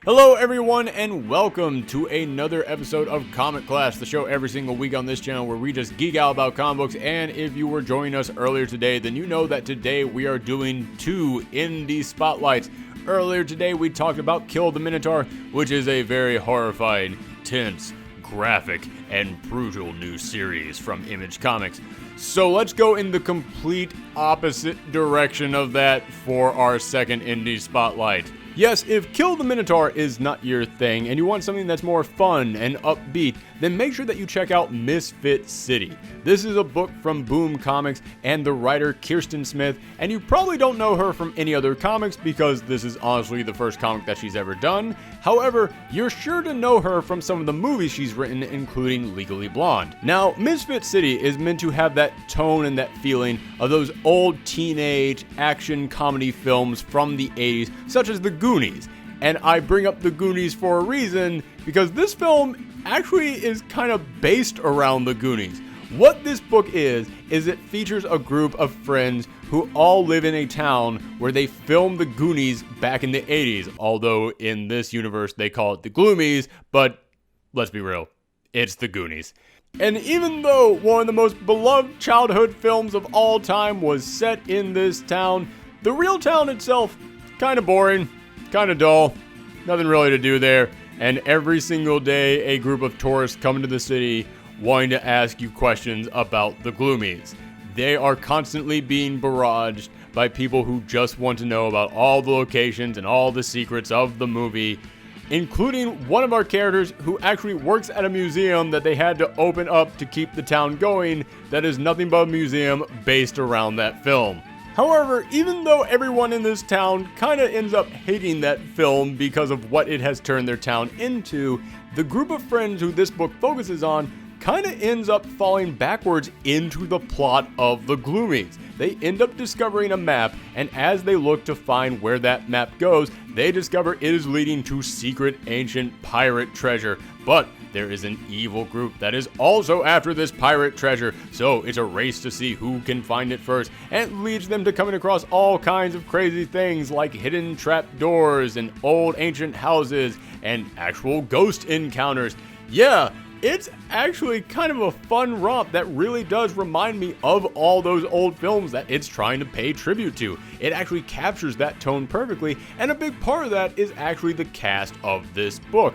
Hello everyone and welcome to another episode of Comic Class, the show every single week on this channel where we just geek out about comic books. And if you were joining us earlier today, then you know that today we are doing two Indy Spotlights. Earlier today we talked about Kill the Minotaur, which is a very horrifying, tense, graphic, and brutal new series from Image Comics. So let's go in the complete opposite direction of that for our second Indy Spotlight. Yes, if Kill the Minotaur is not your thing and you want something that's more fun and upbeat, then make sure that you check out Misfit City. This is a book from Boom Comics and the writer Kirsten Smith, and you probably don't know her from any other comics because this is honestly the first comic that she's ever done. However, you're sure to know her from some of the movies she's written, including Legally Blonde. Now, Misfit City is meant to have that tone and that feeling of those old teenage action comedy films from the 80s, such as The Goonies. And I bring up The Goonies for a reason, because this film actually is kind of based around The Goonies. What this book is it features a group of friends who all live in a town where they filmed The Goonies back in the 80s, although in this universe they call it The Gloomies, but let's be real, it's The Goonies. And even though one of the most beloved childhood films of all time was set in this town, the real town itself, kind of boring, kind of dull, nothing really to do there, and every single day a group of tourists come into the city wanting to ask you questions about the Gloomies. They are constantly being barraged by people who just want to know about all the locations and all the secrets of the movie, including one of our characters who actually works at a museum that they had to open up to keep the town going that is nothing but a museum based around that film. However, even though everyone in this town kind of ends up hating that film because of what it has turned their town into, the group of friends who this book focuses on kind of ends up falling backwards into the plot of the Gloomies. They end up discovering a map, and as they look to find where that map goes, they discover it is leading to secret ancient pirate treasure. But there is an evil group that is also after this pirate treasure, so it's a race to see who can find it first, and it leads them to coming across all kinds of crazy things like hidden trapdoors and old ancient houses and actual ghost encounters. Yeah, it's actually kind of a fun romp that really does remind me of all those old films that it's trying to pay tribute to. It actually captures that tone perfectly, and a big part of that is actually the cast of this book.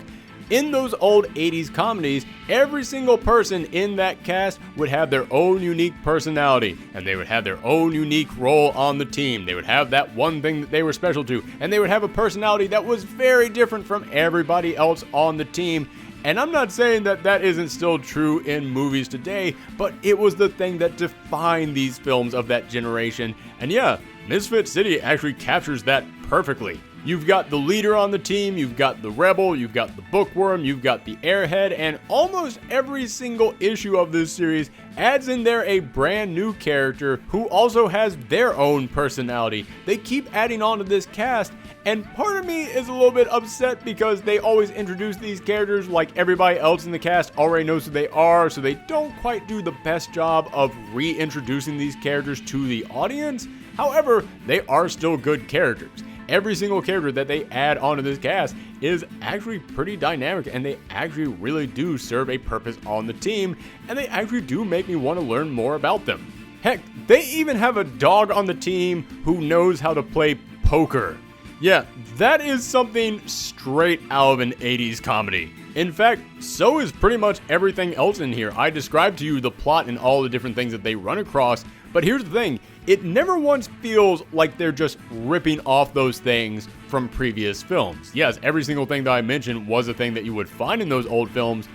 In those old 80s comedies, every single person in that cast would have their own unique personality, and they would have their own unique role on the team. They would have that one thing that they were special to, and they would have a personality that was very different from everybody else on the team. And I'm not saying that that isn't still true in movies today, but it was the thing that defined these films of that generation. And yeah, Misfit City actually captures that perfectly. You've got the leader on the team, you've got the rebel, you've got the bookworm, you've got the airhead, and almost every single issue of this series adds in there a brand new character who also has their own personality. They keep adding on to this cast, and part of me is a little bit upset because they always introduce these characters like everybody else in the cast already knows who they are, so they don't quite do the best job of reintroducing these characters to the audience. However, they are still good characters. Every single character that they add onto this cast is actually pretty dynamic, and they actually really do serve a purpose on the team, and they actually do make me want to learn more about them. Heck, they even have a dog on the team who knows how to play poker. Yeah, that is something straight out of an 80s comedy. In fact, so is pretty much everything else in here. I described to you the plot and all the different things that they run across, but here's the thing. It never once feels like they're just ripping off those things from previous films. Yes, every single thing that I mentioned was a thing that you would find in those old films,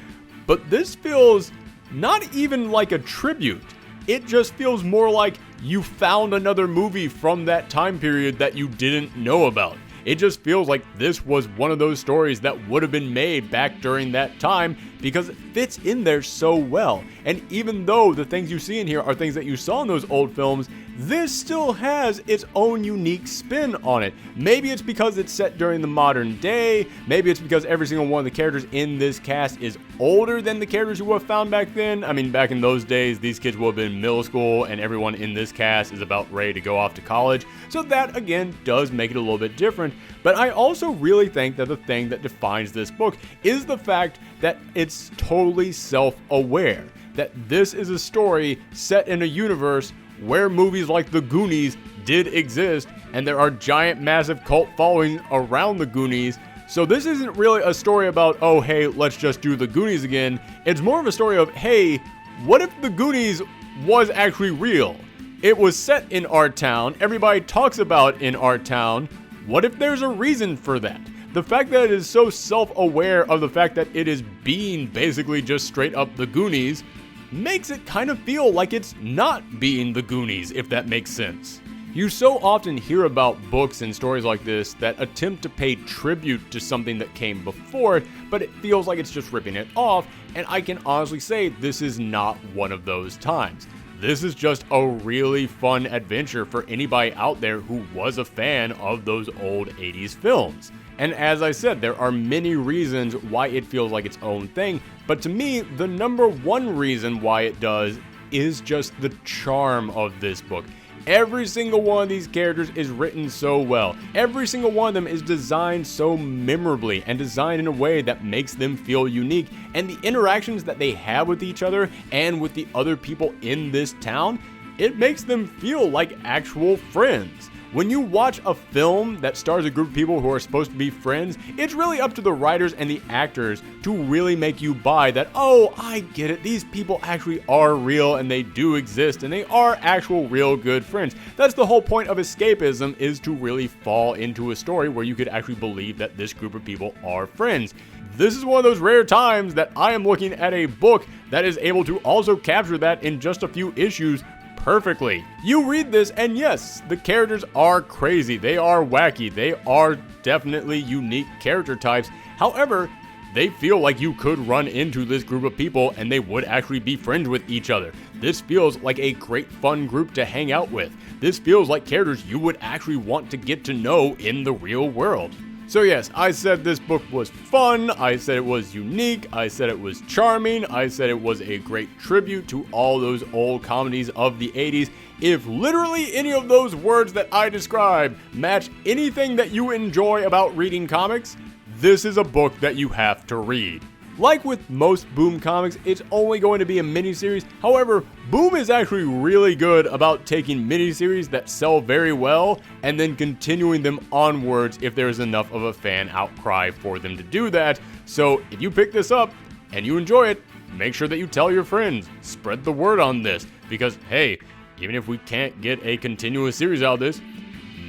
but this feels not even like a tribute. It just feels more like you found another movie from that time period that you didn't know about. It just feels like this was one of those stories that would have been made back during that time because it fits in there so well. And even though the things you see in here are things that you saw in those old films, this still has its own unique spin on it. Maybe it's because it's set during the modern day, maybe it's because every single one of the characters in this cast is older than the characters you would have found back then. I mean, back in those days, these kids would have been in middle school, and everyone in this cast is about ready to go off to college, so that, again, does make it a little bit different. But I also really think that the thing that defines this book is the fact that it's totally self-aware, that this is a story set in a universe where movies like The Goonies did exist, and there are giant, massive cult followings around The Goonies. So this isn't really a story about, oh, hey, let's just do The Goonies again. It's more of a story of, hey, what if The Goonies was actually real? It was set in our town, everybody talks about in our town. What if there's a reason for that? The fact that it is so self-aware of the fact that it is being basically just straight up The Goonies makes it kind of feel like it's not being The Goonies, if that makes sense. You so often hear about books and stories like this that attempt to pay tribute to something that came before it, but it feels like it's just ripping it off, and I can honestly say this is not one of those times. This is just a really fun adventure for anybody out there who was a fan of those old 80s films. And as I said, there are many reasons why it feels like its own thing, but to me, the number one reason why it does is just the charm of this book. Every single one of these characters is written so well. Every single one of them is designed so memorably and designed in a way that makes them feel unique. And the interactions that they have with each other and with the other people in this town, it makes them feel like actual friends. When you watch a film that stars a group of people who are supposed to be friends, it's really up to the writers and the actors to really make you buy that, oh, I get it, these people actually are real and they do exist and they are actual real good friends. That's the whole point of escapism, is to really fall into a story where you could actually believe that this group of people are friends. This is one of those rare times that I am looking at a book that is able to also capture that in just a few issues perfectly. You read this and yes, the characters are crazy, they are wacky, they are definitely unique character types. However, they feel like you could run into this group of people and they would actually be friends with each other. This feels like a great fun group to hang out with. This feels like characters you would actually want to get to know in the real world. So yes, I said this book was fun, I said it was unique, I said it was charming, I said it was a great tribute to all those old comedies of the 80s. If literally any of those words that I described match anything that you enjoy about reading comics, this is a book that you have to read. Like with most Boom comics, it's only going to be a miniseries. However, Boom is actually really good about taking miniseries that sell very well and then continuing them onwards if there's enough of a fan outcry for them to do that. So if you pick this up and you enjoy it, make sure that you tell your friends. Spread the word on this, because hey, even if we can't get a continuous series out of this,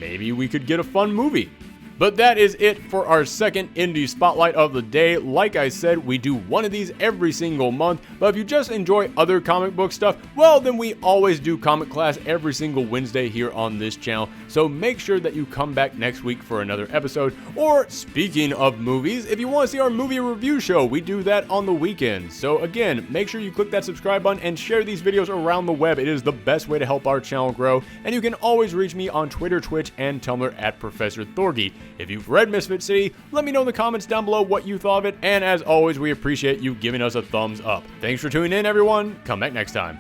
maybe we could get a fun movie. But that is it for our second Indy Spotlight of the day. Like I said, we do one of these every single month, but if you just enjoy other comic book stuff, well, then we always do Comic Class every single Wednesday here on this channel, so make sure that you come back next week for another episode. Or, speaking of movies, if you want to see our movie review show, we do that on the weekends. So again, make sure you click that subscribe button and share these videos around the web. It is the best way to help our channel grow, and you can always reach me on Twitter, Twitch, and Tumblr at Professor Thorgy. If you've read Misfit City, let me know in the comments down below what you thought of it, and as always, we appreciate you giving us a thumbs up. Thanks for tuning in, everyone. Come back next time.